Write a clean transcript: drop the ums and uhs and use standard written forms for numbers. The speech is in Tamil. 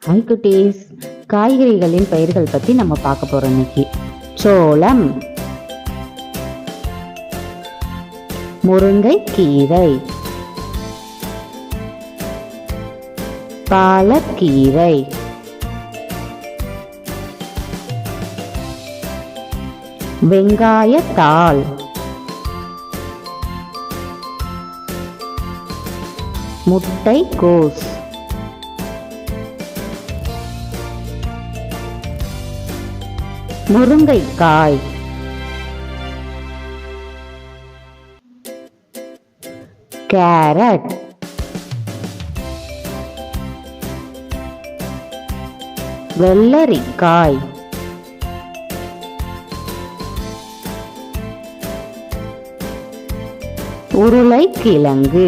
ஹாய் குட்டீஸ், காய்கறிகளின் பயிர்கள் பத்தி நம்ம பார்க்க போறோம் இன்னைக்கு. சோளம், முருங்கைக்கீரை, பாலக்கீரை, வெங்காயத்தாள், முட்டைக்கோஸ், முருங்கைக்காய், கேரட், வெள்ளரிக்காய், உருளைக்கிழங்கு,